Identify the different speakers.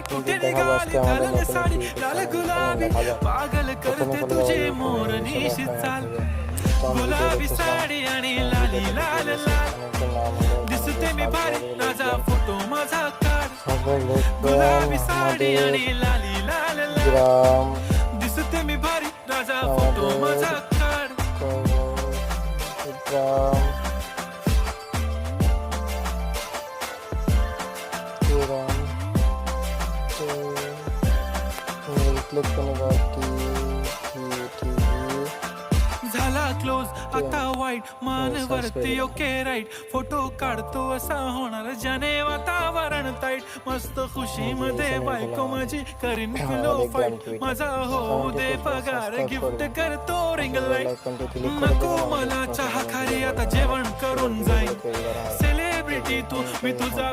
Speaker 1: कुठे निघाली घालून साडी लाल गुलाबी पागल करते तुझे मोरनी चाल गुलाबी साडी आणि लाली लाल लाल दिसते मी भारी राजा फोटो माझा काढ गुलाबी साडी आणि लाली लाल लाल दिसते मी भारी राजा फोटो माझा काढ झाला क्लोज आता वाईट मान वरती ओके राईट फोटो काढतो असा होणार ज्याने वातावरण ताईट मस्त खुशी मध्ये बायको माझी करीन पिलो फाईट माझा होऊ दे पगार गिफ्ट करतो रिंग लाईट नको मला चहा खारी आता जेवण करून जाईल सेलिब्रिटी तू मी तुझा